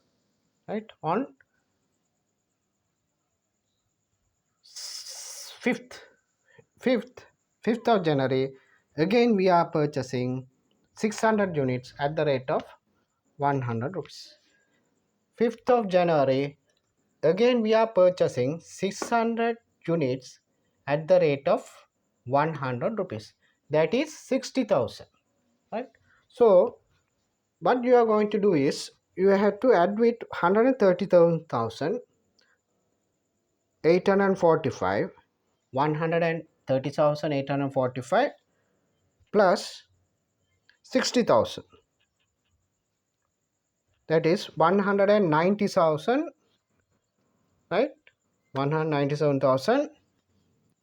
right, on 5th 5th of January. Again we are purchasing 600 units at the rate of 100 rupees. 5th of January, again we are purchasing 600 units at the rate of 100 rupees. That is 60,000, right? So what you are going to do is you have to add with 130,845, 130,845 plus 60,000, that is 190,000, right? 197,000.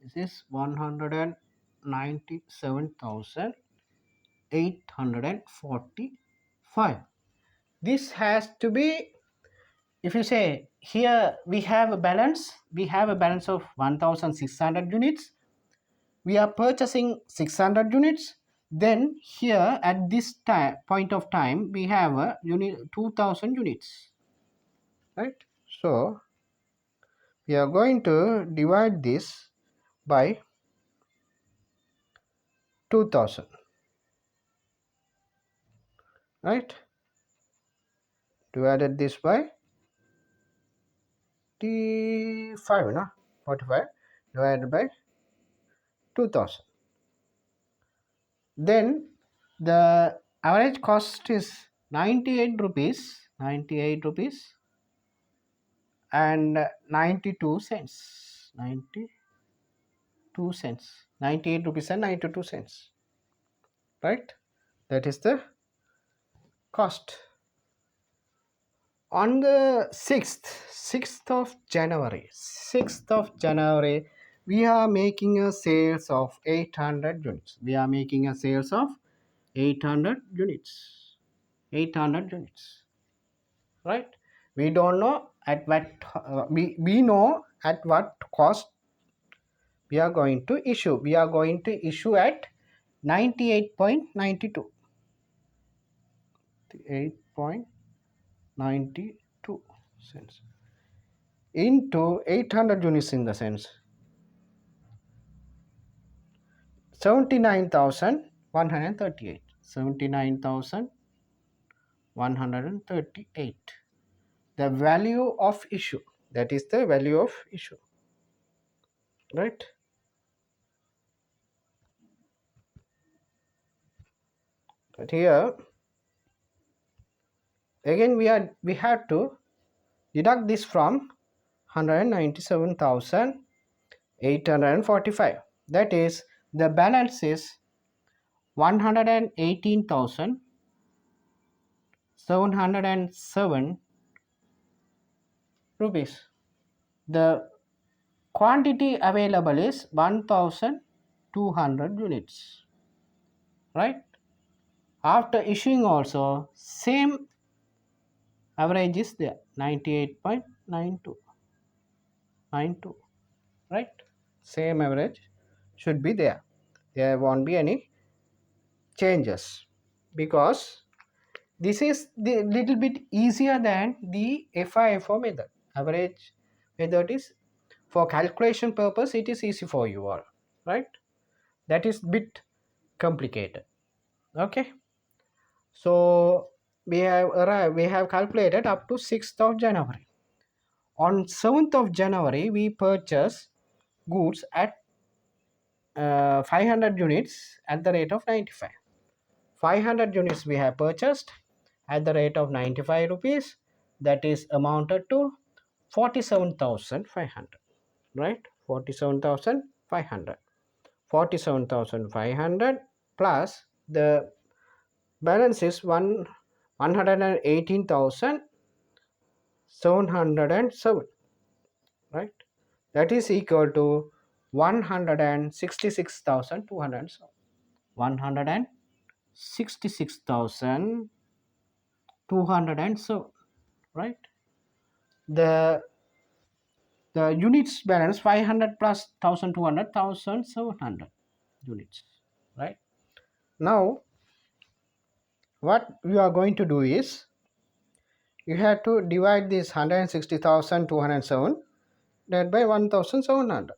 This is 197,845. This has to be, if you say here we have a balance of 1,600 units. We are purchasing 600 units. Then here at this point of time we have a 2,000 units, right? So we are going to divide this by 2,000, right? Divided this by T5, no? 45 divided by 2,000. Then the average cost is 98 rupees, 98 rupees and 92 cents, 92 cents, 98 rupees and 92 cents, right? That is the cost. On the 6th of January, we are making a sales of 800 units. We are making a sales of 800 units. 800 units, right? We don't know at what we know at what cost we are going to issue. We are going to issue at 98.92. 78.92 cents into 800 units, in the sense 79,138. 79,138. The value of issue. That is the value of issue. Right? But here again we have to deduct this from 197,845. That is, the balance is 118,707 rupees. The quantity available is 1,200 units. Right? After issuing also, same average is there, 98.92. Right? Same average should be there. There won't be any changes, because this is the little bit easier than the FIFO method. Average method is, for calculation purpose, it is easy for you all, right? That is bit complicated. Okay, so we have calculated up to 6th of January. On 7th of January, we purchase goods at 500 units at the rate of 95. 500 units we have purchased at the rate of 95 rupees. That is amounted to 47,500. Right? 47,500. 47,500 plus the balance is 118,707. Right? That is equal to 166,207. 166,207. Right? The units balance 500 plus 1,200, 1,700 units. Right? Now what we are going to do is, you have to divide this 160,207 divided by 1,700.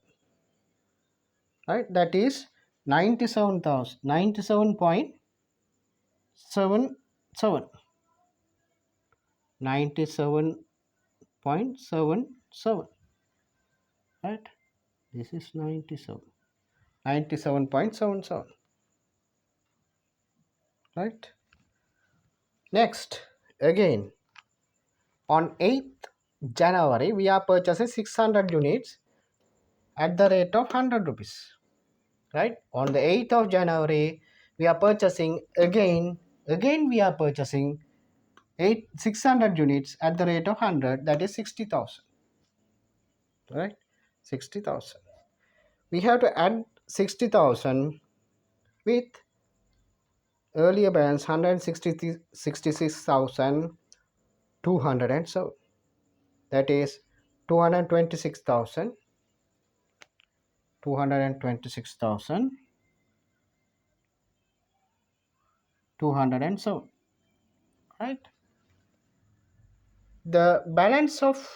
Right? That is 97,000, 97.77. 97.77. Right? This is 97. 97.77. Right? Next, again, on 8th January, we are purchasing 600 units at the rate of 100 rupees. Right? On the 8th of January, we are purchasing again we are purchasing 600 units at the rate of 100, that is 60,000. Right? 60,000. We have to add 60,000 with earlier balance 166,207. That is 226,000. 207. Right? The balance of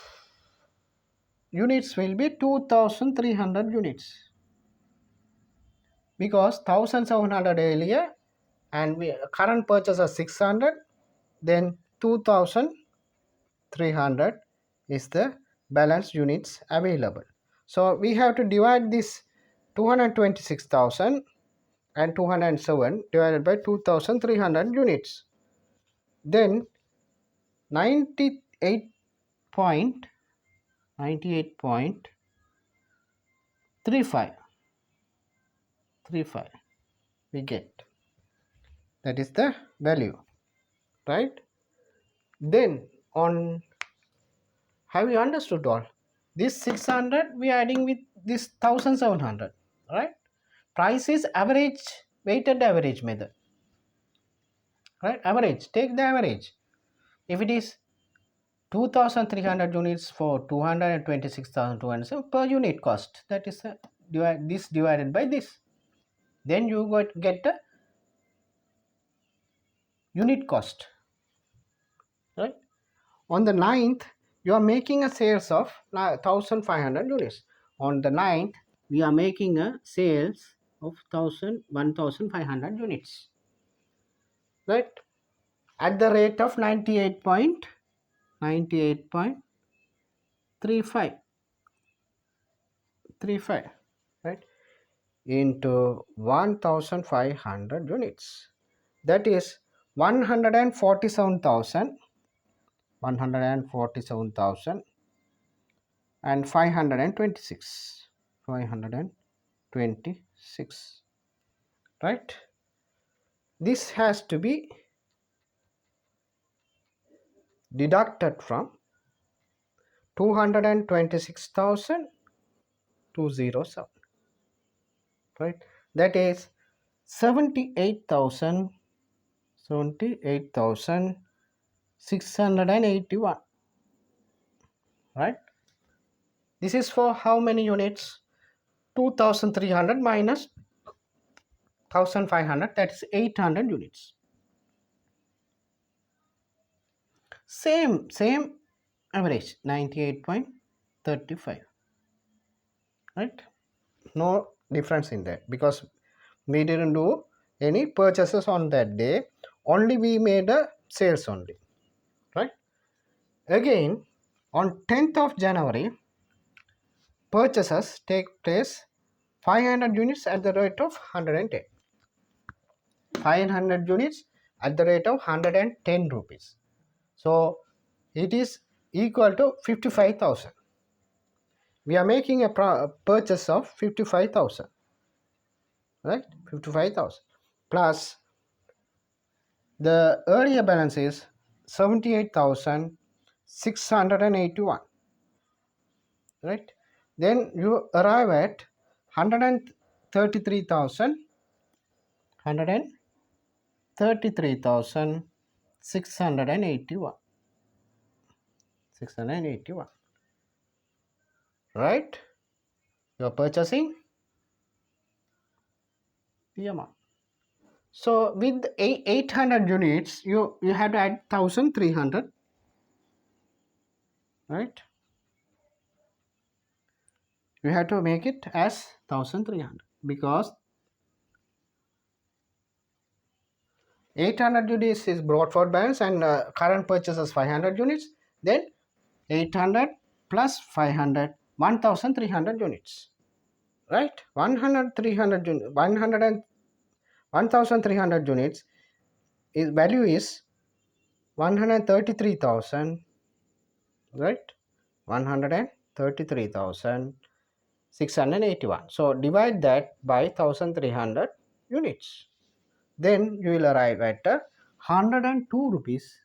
units will be 2,300 units, because 1,700 earlier and current purchase of 600, then 2,300 is the balance units available. So we have to divide this 226,000 and 207 divided by 2,300 units. Then 98.35 we get. That is the value. Right? Then on, have you understood all? This 600 we are adding with this 1,700. Right? Price is average, weighted average method. Right? Average. Take the average. If it is 2,300 units for 226,200 per unit cost, that is this divided by this. Then you get the unit cost. right? On the ninth, you are making a sales of 1500 units. On the ninth, we are making a sales of 1500 units, right? At the rate of 98.35, right? Into 1500 units. That is 147,000 and 526, right? This has to be deducted from 226,207, right? That is 78,000, 78,681, right? This is for how many units? 2300 minus 1500, that is 800 units. Same average, 98.35, right? No difference in that, because we didn't do any purchases on that day, only we made a sales only, right? Again, on 10th of January, purchases take place 500 units at the rate of 110, 500 units at the rate of 110 rupees. So it is equal to 55,000. We are making a purchase of 55,000, right? 55,000 plus the earlier balance is 78,681, right? Then you arrive at 133,000, 681, 681, right? You are purchasing the amount. So with 800 units, you have to add 1,300, right? You have to make it as 1,300, because 800 units is brought for balance, and current purchase is 500 units. Then 800 plus 500, 1,300 units, right? 1,300 units is value is 133,000, right? 133,681. So divide that by 1,300 units. Then you will arrive at 102 rupees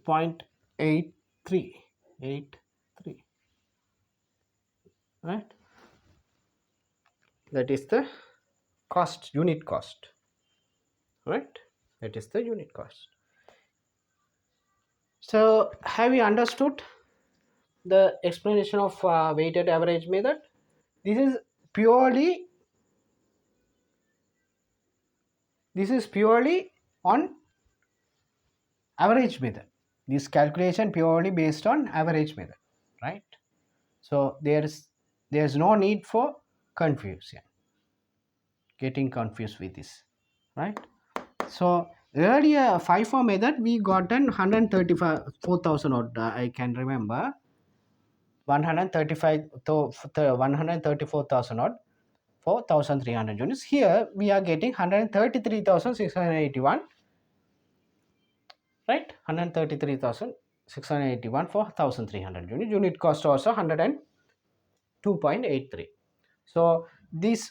0.83, right? That is the cost, unit cost, right? That is the unit cost. So have you understood the explanation of weighted average method? This is purely on average method. This calculation purely based on average method, right? So there's no need for confusion, getting confused with this, right? So earlier FIFO method we gotten 134,000 odd, I can remember 135 to 134,000 odd for 1,300 units. Here we are getting 133,681, right? 133,681 for 1,300 units. Unit cost also 102.83. So these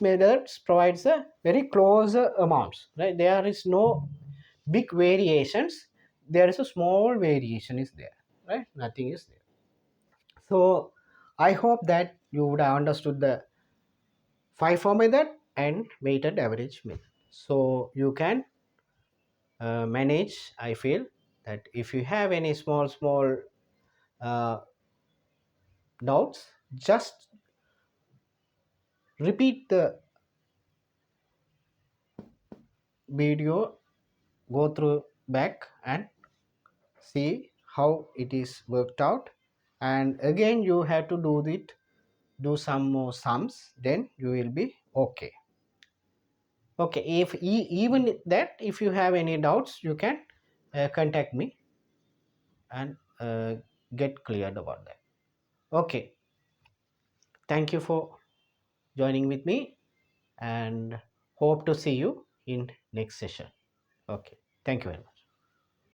methods provides a very close amounts, right? There is no big variations. There is a small variation is there, right? Nothing is there. So I hope that you would have understood the FIFO method and weighted average method. So you can manage. I feel that if you have any small uh, doubts, just repeat the video go through back and see how it is worked out, and again you have to do some more sums, then you will be okay. Okay, if even that, if you have any doubts, you can contact me and get cleared about that. Okay, thank you for joining with me, and hope to see you in next session. Okay, thank you very much.